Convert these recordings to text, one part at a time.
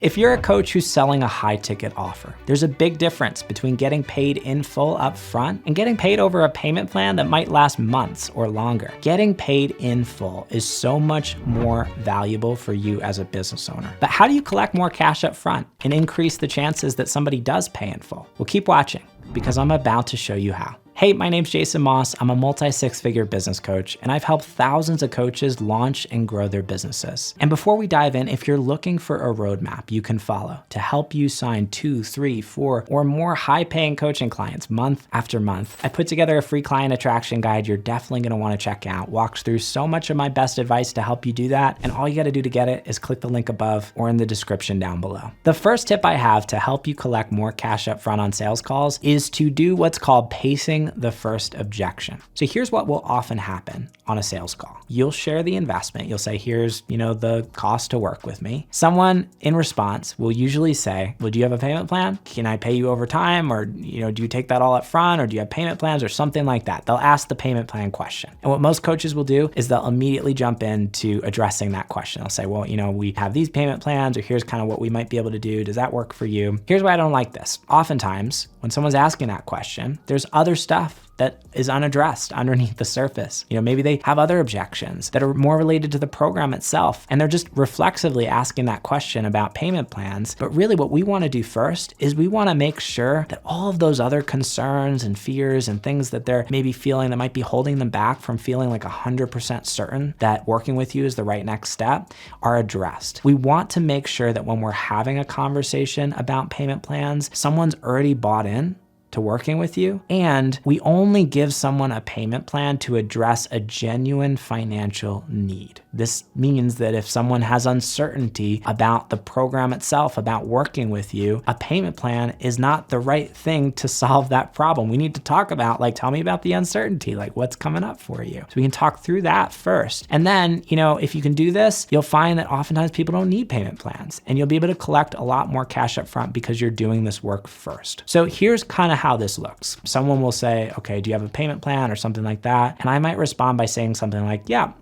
If you're a coach who's selling a high ticket offer, there's a big difference between getting paid in full up front and getting paid over a payment plan that might last months or longer. Getting paid in full is so much more valuable for you as a business owner. But how do you collect more cash up front and increase the chances that somebody does pay in full? Well, keep watching because I'm about to show you how. Hey, my name's Jason Moss. I'm a multi-six-figure business coach, and I've helped thousands of coaches launch and grow their businesses. And before we dive in, if you're looking for a roadmap you can follow to help you sign 2, 3, 4, or more high-paying coaching clients month after month, I put together a free client attraction guide you're definitely gonna wanna check out. Walks through so much of my best advice to help you do that, and all you gotta do to get it is click the link above or in the description down below. The first tip I have to help you collect more cash up front on sales calls is to do what's called pacing the first objection. So here's what will often happen on a sales call. You'll share the investment. You'll say, here's, the cost to work with me. Someone in response will usually say, well, do you have a payment plan? Can I pay you over time? Or, do you take that all up front? Or do you have payment plans or something like that? They'll ask the payment plan question. And what most coaches will do is they'll immediately jump into addressing that question. They'll say, well, we have these payment plans, or here's kind of what we might be able to do. Does that work for you? Here's why I don't like this. Oftentimes, when someone's asking that question, there's other stuff that is unaddressed underneath the surface. Maybe they have other objections that are more related to the program itself, and they're just reflexively asking that question about payment plans. But really what we wanna do first is we wanna make sure that all of those other concerns and fears and things that they're maybe feeling that might be holding them back from feeling like 100% certain that working with you is the right next step are addressed. We want to make sure that when we're having a conversation about payment plans, someone's already bought in to working with you, and we only give someone a payment plan to address a genuine financial need. This means that if someone has uncertainty about the program itself, about working with you, a payment plan is not the right thing to solve that problem. We need to talk about, tell me about the uncertainty, what's coming up for you. So we can talk through that first. And then, if you can do this, you'll find that oftentimes people don't need payment plans, and you'll be able to collect a lot more cash up front because you're doing this work first. So here's kind of how this looks. Someone will say, okay, do you have a payment plan or something like that? And I might respond by saying something like, yeah,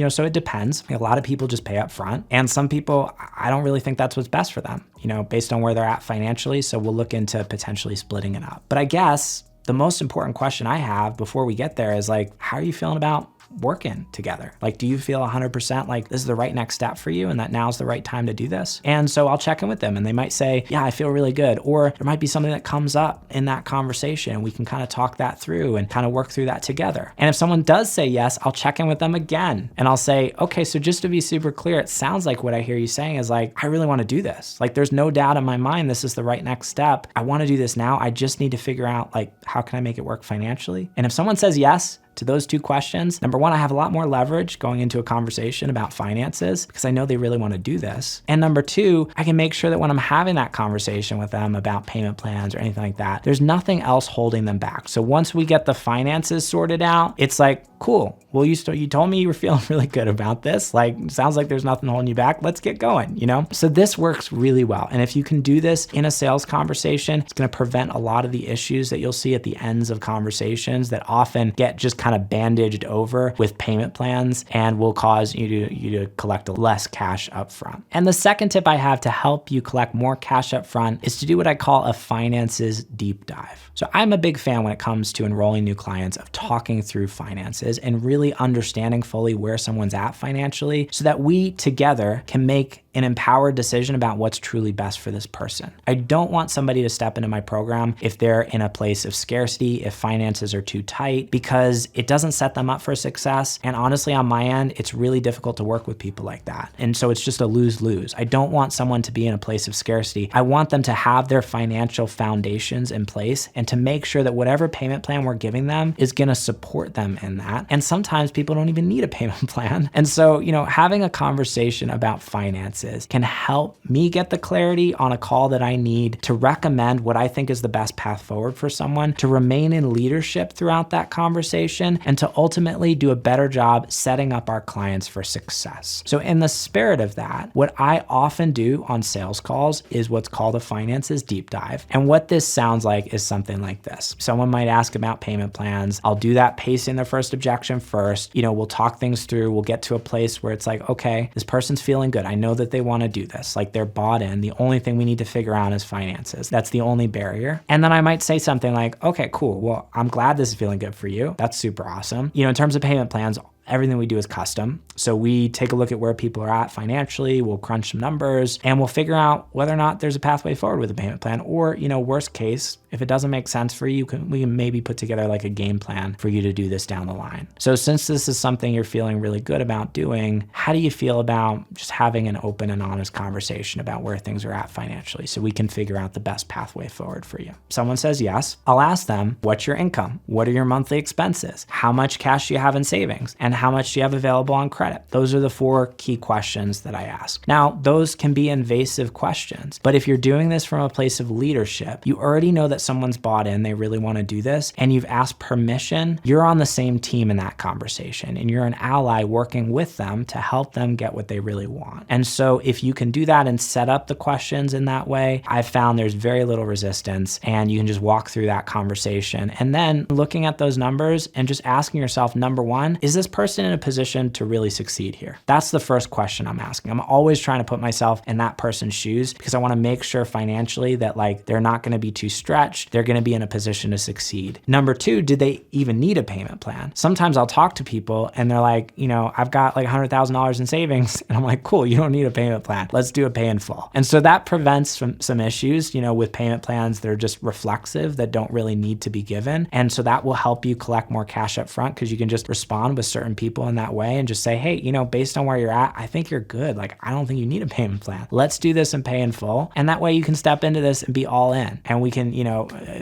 so it depends. A lot of people just pay up front, and some people, I don't really think that's what's best for them, based on where they're at financially. So we'll look into potentially splitting it up. But I guess the most important question I have before we get there is how are you feeling about working together? Do you feel 100% this is the right next step for you and that now's the right time to do this? And so I'll check in with them, and they might say, yeah, I feel really good. Or there might be something that comes up in that conversation, and we can kind of talk that through and kind of work through that together. And if someone does say yes, I'll check in with them again, and I'll say, okay, so just to be super clear, it sounds like what I hear you saying is I really want to do this. There's no doubt in my mind this is the right next step. I want to do this now. I just need to figure out how can I make it work financially? And if someone says yes to those two questions, number one, I have a lot more leverage going into a conversation about finances because I know they really want to do this. And number two, I can make sure that when I'm having that conversation with them about payment plans or anything like that, there's nothing else holding them back. So once we get the finances sorted out, it's cool. Well, you told me you were feeling really good about this. Sounds like there's nothing holding you back. Let's get going, So this works really well. And if you can do this in a sales conversation, it's going to prevent a lot of the issues that you'll see at the ends of conversations that often get just kind of bandaged over with payment plans and will cause you to collect less cash up front. And the second tip I have to help you collect more cash up front is to do what I call a finances deep dive. So I'm a big fan when it comes to enrolling new clients of talking through finances and really understanding fully where someone's at financially so that we together can make an empowered decision about what's truly best for this person. I don't want somebody to step into my program if they're in a place of scarcity, if finances are too tight, because it doesn't set them up for success. And honestly, on my end, it's really difficult to work with people like that. And so it's just a lose-lose. I don't want someone to be in a place of scarcity. I want them to have their financial foundations in place and to make sure that whatever payment plan we're giving them is gonna support them in that. And sometimes people don't even need a payment plan. And so, having a conversation about finances can help me get the clarity on a call that I need to recommend what I think is the best path forward for someone to remain in leadership throughout that conversation and to ultimately do a better job setting up our clients for success. So in the spirit of that, what I often do on sales calls is what's called a finances deep dive. And what this sounds like is something like this. Someone might ask about payment plans. I'll do that pacing their first objection first. We'll talk things through. We'll get to a place where it's okay, this person's feeling good. I know that that they want to do this. Like they're bought in. The only thing we need to figure out is finances. That's the only barrier. And then I might say something like, okay, cool. Well, I'm glad this is feeling good for you. That's super awesome. In terms of payment plans, everything we do is custom. So we take a look at where people are at financially, we'll crunch some numbers, and we'll figure out whether or not there's a pathway forward with a payment plan. Or, worst case, if it doesn't make sense for you, we can maybe put together like a game plan for you to do this down the line. So since this is something you're feeling really good about doing, how do you feel about just having an open and honest conversation about where things are at financially so we can figure out the best pathway forward for you? Someone says yes. I'll ask them, what's your income? What are your monthly expenses? How much cash do you have in savings? And how much do you have available on credit? Those are the 4 key questions that I ask. Now, those can be invasive questions, but if you're doing this from a place of leadership, you already know that someone's bought in, they really want to do this, and you've asked permission, you're on the same team in that conversation, and you're an ally working with them to help them get what they really want. And so if you can do that and set up the questions in that way, I've found there's very little resistance, and you can just walk through that conversation. And then looking at those numbers and just asking yourself, number 1, is this person in a position to really succeed here? That's the first question I'm asking. I'm always trying to put myself in that person's shoes because I want to make sure financially that they're not going to be too stretched. They're going to be in a position to succeed. Number 2, did they even need a payment plan? Sometimes I'll talk to people and they're like, I've got like $100,000 in savings. And I'm like, cool, you don't need a payment plan. Let's do a pay in full. And so that prevents some issues, with payment plans that are just reflexive, that don't really need to be given. And so that will help you collect more cash up front because you can just respond with certain people in that way and just say, hey, based on where you're at, I think you're good. I don't think you need a payment plan. Let's do this and pay in full. And that way you can step into this and be all in, and we can,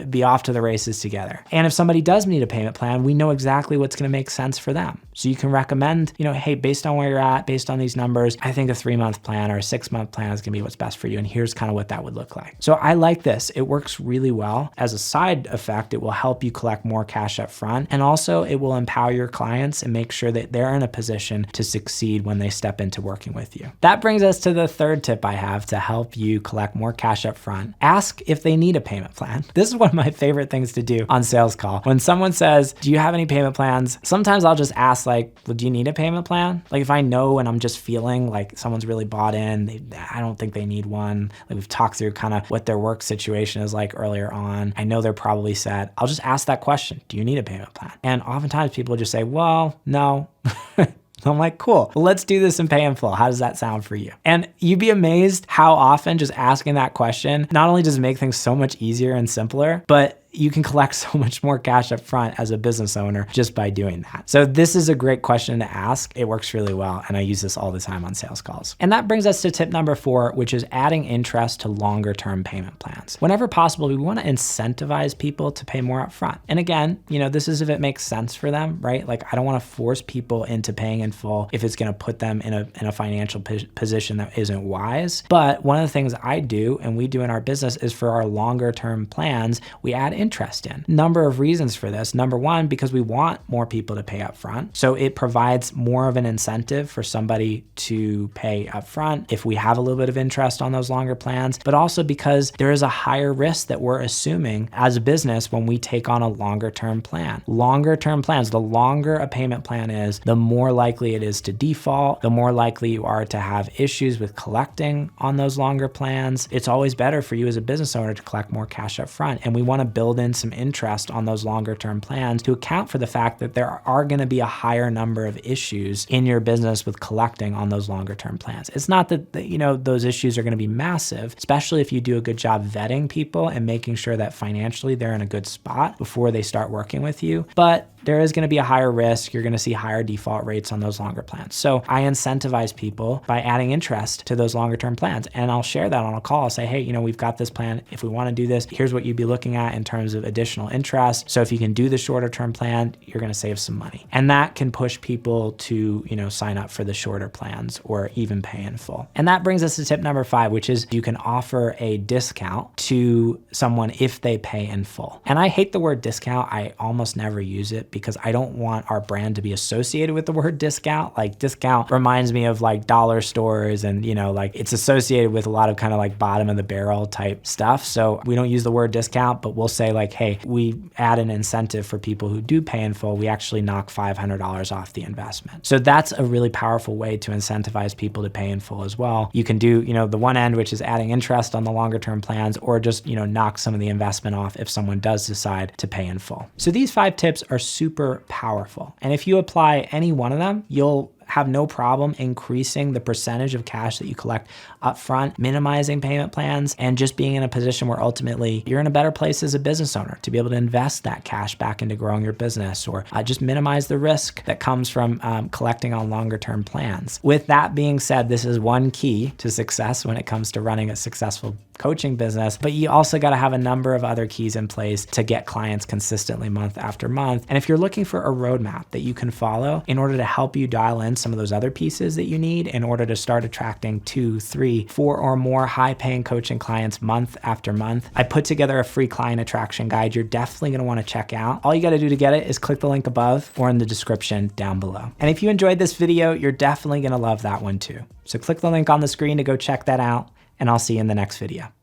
be off to the races together. And if somebody does need a payment plan, we know exactly what's going to make sense for them. So you can recommend, hey, based on where you're at, based on these numbers, I think a 3-month plan or a 6-month plan is going to be what's best for you. And here's kind of what that would look like. So I like this. It works really well. As a side effect, it will help you collect more cash up front. And also it will empower your clients and make sure that they're in a position to succeed when they step into working with you. That brings us to the 3rd tip I have to help you collect more cash up front. Ask if they need a payment plan. This is one of my favorite things to do on sales call. When someone says, do you have any payment plans? Sometimes I'll just ask well, do you need a payment plan? If I know and I'm just feeling like someone's really bought in, I don't think they need one. We've talked through kind of what their work situation is like earlier on. I know they're probably set. I'll just ask that question. Do you need a payment plan? And oftentimes people just say, well, no. I'm like, cool, well, let's do this and pay in full. How does that sound for you? And you'd be amazed how often just asking that question not only does it make things so much easier and simpler, but you can collect so much more cash up front as a business owner just by doing that. So this is a great question to ask. It works really well. And I use this all the time on sales calls. And that brings us to tip number 4, which is adding interest to longer term payment plans. Whenever possible, we want to incentivize people to pay more up front. And again, this is if it makes sense for them, right? I don't want to force people into paying in full if it's going to put them in a financial position that isn't wise. But one of the things I do and we do in our business is for our longer term plans, we add interest in. Number of reasons for this. Number 1, because we want more people to pay up front. So it provides more of an incentive for somebody to pay up front if we have a little bit of interest on those longer plans, but also because there is a higher risk that we're assuming as a business when we take on a longer term plan. Longer term plans, the longer a payment plan is, the more likely it is to default, the more likely you are to have issues with collecting on those longer plans. It's always better for you as a business owner to collect more cash up front. And we want to build in some interest on those longer term plans to account for the fact that there are going to be a higher number of issues in your business with collecting on those longer term plans. It's not that, those issues are going to be massive, especially if you do a good job vetting people and making sure that financially they're in a good spot before they start working with you. But there is going to be a higher risk. You're going to see higher default rates on those longer plans. So I incentivize people by adding interest to those longer term plans. And I'll share that on a call. I'll say, hey, we've got this plan. If we want to do this, here's what you'd be looking at in terms of additional interest. So if you can do the shorter term plan, you're going to save some money. And that can push people to, sign up for the shorter plans or even pay in full. And that brings us to tip number 5, which is you can offer a discount to someone if they pay in full. And I hate the word discount. I almost never use it because I don't want our brand to be associated with the word discount. Like discount reminds me of like dollar stores and, you know, like it's associated with a lot of kind of like bottom of the barrel type stuff. So we don't use the word discount, but we'll say like, hey, we add an incentive for people who do pay in full. We actually knock $500 off the investment. So that's a really powerful way to incentivize people to pay in full as well. You can do, you know, the one end, which is adding interest on the longer term plans, or just, you know, knock some of the investment off if someone does decide to pay in full. So these 5 tips are super powerful. And if you apply any one of them, you'll have no problem increasing the percentage of cash that you collect upfront, minimizing payment plans, and just being in a position where ultimately you're in a better place as a business owner to be able to invest that cash back into growing your business, or just minimize the risk that comes from collecting on longer term plans. With that being said, this is one key to success when it comes to running a successful coaching business, but you also got to have a number of other keys in place to get clients consistently month after month. And if you're looking for a roadmap that you can follow in order to help you dial in some of those other pieces that you need in order to start attracting 2, 3, 4 or more high-paying coaching clients month after month, I put together a free client attraction guide you're definitely going to want to check out. All you got to do to get it is click the link above or in the description down below. And if you enjoyed this video, you're definitely going to love that one too. So click the link on the screen to go check that out, and I'll see you in the next video.